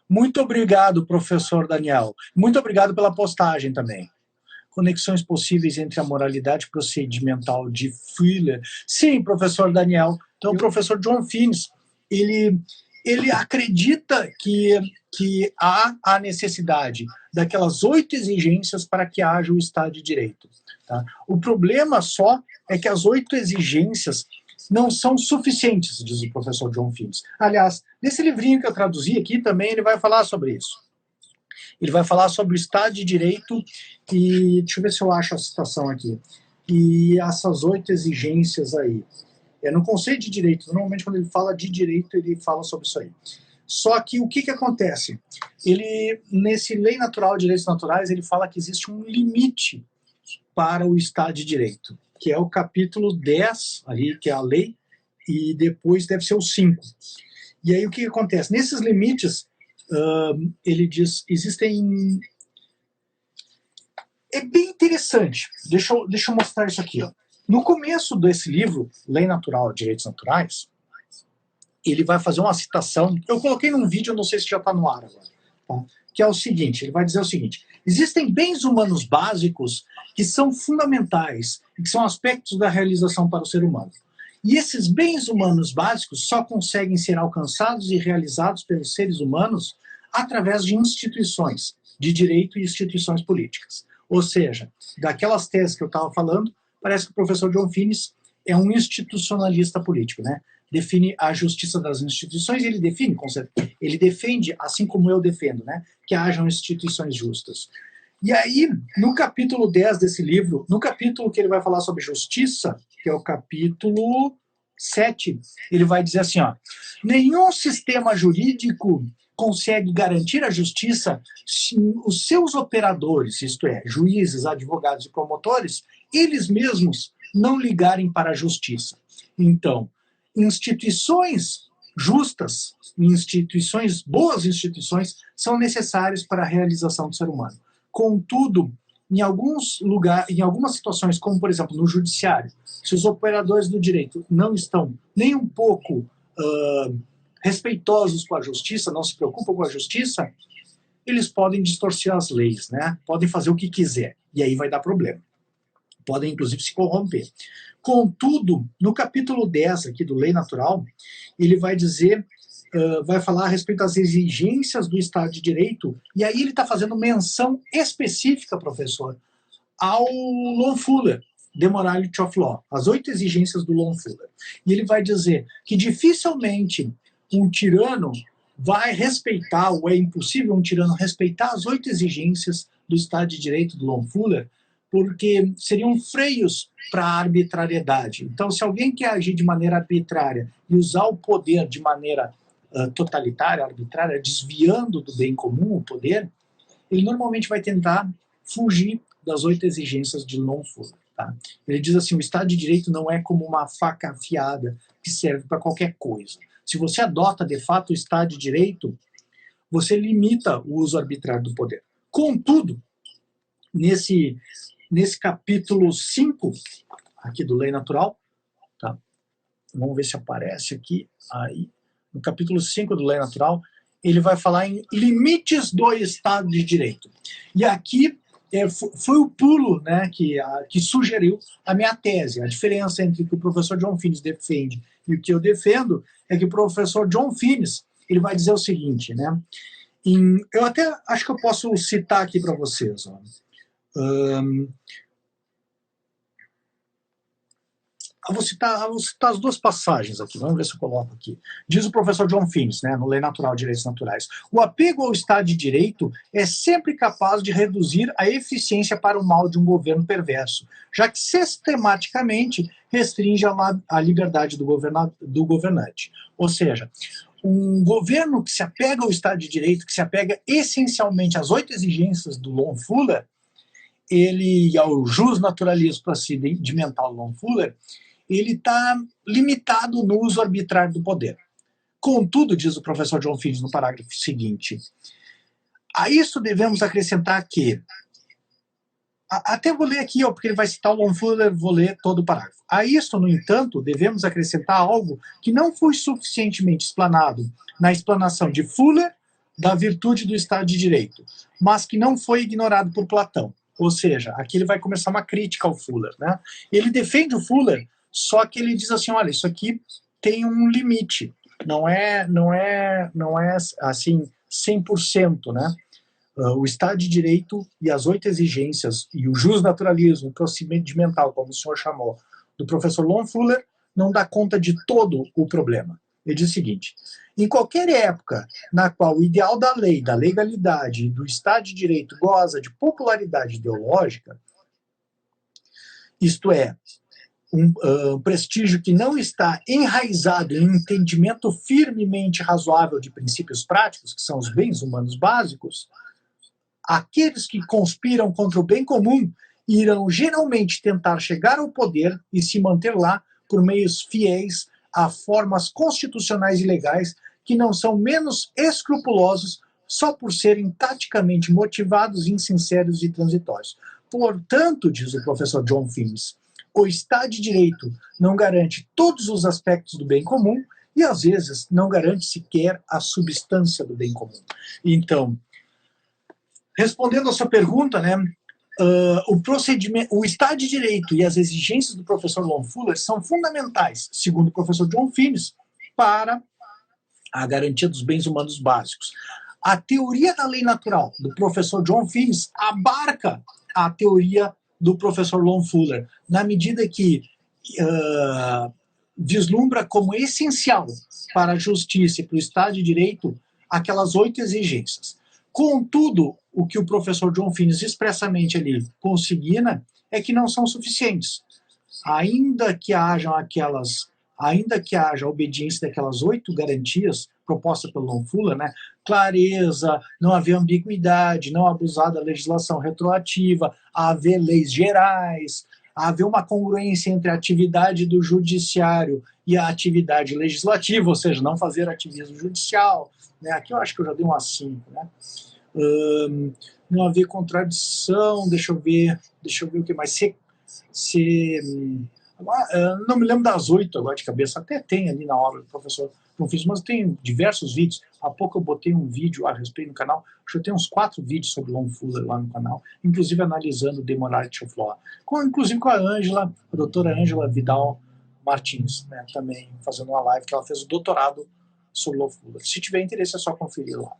Muito obrigado, professor Daniel. Muito obrigado pela postagem também. Conexões possíveis entre a moralidade procedimental de Fuller. Sim, professor Daniel. Então, o professor John Finnes, ele acredita que há a necessidade daquelas 8 exigências para que haja o Estado de Direito. Tá? O problema só é que as 8 exigências não são suficientes, diz o professor John Finnes. Aliás, nesse livrinho que eu traduzi aqui também ele vai falar sobre isso. Ele vai falar sobre o Estado de Direito e, deixa eu ver se eu acho a citação aqui, e essas 8 exigências aí. No conceito de direito, normalmente quando ele fala de direito, ele fala sobre isso aí. Só que o que acontece? Ele, nesse Lei Natural, Direitos Naturais, ele fala que existe um limite para o Estado de Direito, que é o capítulo 10, ali, que é a lei, e depois deve ser o 5. E aí o que acontece? Nesses limites, ele diz, existem... É bem interessante. Deixa eu mostrar isso aqui. Ó. No começo desse livro, Lei Natural, Direitos Naturais, ele vai fazer uma citação, eu coloquei num vídeo, não sei se já está no ar agora, tá? Que é o seguinte, ele vai dizer o seguinte: existem bens humanos básicos que são fundamentais e que são aspectos da realização para o ser humano. E esses bens humanos básicos só conseguem ser alcançados e realizados pelos seres humanos através de instituições de direito e instituições políticas. Ou seja, daquelas teses que eu estava falando, parece que o professor John Finnes é um institucionalista político, né? Define a justiça das instituições, ele defende, assim como eu defendo, né, que hajam instituições justas. E aí, no capítulo 10 desse livro, no capítulo que ele vai falar sobre justiça, que é o capítulo 7, ele vai dizer assim, ó, nenhum sistema jurídico consegue garantir a justiça se os seus operadores, isto é, juízes, advogados e promotores, eles mesmos não ligarem para a justiça. Então, instituições justas, boas instituições, são necessárias para a realização do ser humano. Contudo, em algumas situações, como por exemplo no judiciário, se os operadores do direito não estão nem um pouco respeitosos com a justiça, não se preocupam com a justiça, eles podem distorcer as leis, né? Podem fazer o que quiser, e aí vai dar problema. Podem, inclusive, se corromper. Contudo, no capítulo 10 aqui do Lei Natural, ele vai dizer, vai falar a respeito das exigências do Estado de Direito, e aí ele está fazendo menção específica, professor, ao Lon Fuller, The Morality of Law, as 8 exigências do Lon Fuller. E ele vai dizer que dificilmente um tirano vai respeitar, ou é impossível um tirano respeitar as 8 exigências do Estado de Direito do Lon Fuller, porque seriam freios para a arbitrariedade. Então, se alguém quer agir de maneira arbitrária e usar o poder de maneira totalitária, arbitrária, desviando do bem comum o poder, ele normalmente vai tentar fugir das 8 exigências de Lon Fuller. Tá? Ele diz assim, o Estado de Direito não é como uma faca afiada que serve para qualquer coisa. Se você adota, de fato, o Estado de Direito, você limita o uso arbitrário do poder. Contudo, nesse capítulo 5, aqui do Lei Natural, tá? Vamos ver se aparece aqui, aí, no capítulo 5 do Lei Natural, ele vai falar em limites do Estado de Direito. E aqui foi o pulo, né, que sugeriu a minha tese. A diferença entre o que o professor John Finnes defende e o que eu defendo é que o professor John Finnes, ele vai dizer o seguinte, né? Eu até acho que eu posso citar aqui para vocês, ó. Eu vou citar as 2 passagens aqui, vamos ver se eu coloco aqui. Diz o professor John Finnes, né, no Lei Natural, Direitos Naturais: o apego ao Estado de Direito é sempre capaz de reduzir a eficiência para o mal de um governo perverso, já que sistematicamente restringe a liberdade do governante. Ou seja, um governo que se apega ao Estado de Direito, que se apega essencialmente às 8 exigências do Lon Fuller, ele, ao justnaturalismo procedimental Lon Fuller, ele está limitado no uso arbitrário do poder. Contudo, diz o professor John Finnes no parágrafo seguinte, a isso devemos acrescentar que, até vou ler aqui, porque ele vai citar o Lon Fuller, vou ler todo o parágrafo. A isso, no entanto, devemos acrescentar algo que não foi suficientemente explanado na explanação de Fuller, da virtude do Estado de Direito, mas que não foi ignorado por Platão. Ou seja, aqui ele vai começar uma crítica ao Fuller, né? Ele defende o Fuller, só que ele diz assim, olha, isso aqui tem um limite, não é assim 100%, né? O Estado de Direito e as 8 exigências e o justnaturalismo, o procedimental, como o senhor chamou, do professor Lon Fuller, não dá conta de todo o problema. Ele diz o seguinte, em qualquer época na qual o ideal da lei, da legalidade e do Estado de Direito goza de popularidade ideológica, isto é, um prestígio que não está enraizado em um entendimento firmemente razoável de princípios práticos, que são os bens humanos básicos, aqueles que conspiram contra o bem comum irão geralmente tentar chegar ao poder e se manter lá por meios fiéis a formas constitucionais e legais que não são menos escrupulosos só por serem taticamente motivados, insinceros e transitórios. Portanto, diz o professor John Finnis, o Estado de Direito não garante todos os aspectos do bem comum e, às vezes, não garante sequer a substância do bem comum. Então, respondendo a sua pergunta, né, o Estado de Direito e as exigências do professor Lon Fuller são fundamentais, segundo o professor John Finnis, para a garantia dos bens humanos básicos. A teoria da lei natural do professor John Finnis abarca a teoria do professor Lon Fuller, na medida que vislumbra como essencial para a justiça e para o Estado de Direito aquelas 8 exigências. Contudo, o que o professor John Finnis expressamente ali consigna é que não são suficientes. Ainda que haja a obediência daquelas 8 garantias propostas pelo Lon Fuller, né? Clareza, não haver ambiguidade, não abusar da legislação retroativa, haver leis gerais, haver uma congruência entre a atividade do judiciário e a atividade legislativa, ou seja, não fazer ativismo judicial, né? Aqui eu acho que eu já dei umas 5, né? Não haver contradição, deixa eu ver o que mais. Não me lembro das 8 agora de cabeça, até tem ali na obra do professor João Finnis, mas tem diversos vídeos. Há pouco eu botei um vídeo a respeito no canal, acho que eu tenho uns 4 vídeos sobre Lon Fuller lá no canal, inclusive analisando o The Morality of Law, inclusive com a Ângela, a doutora Ângela Vidal Martins, né, também fazendo uma live que ela fez o doutorado sobre Lon Fuller. Se tiver interesse é só conferir lá.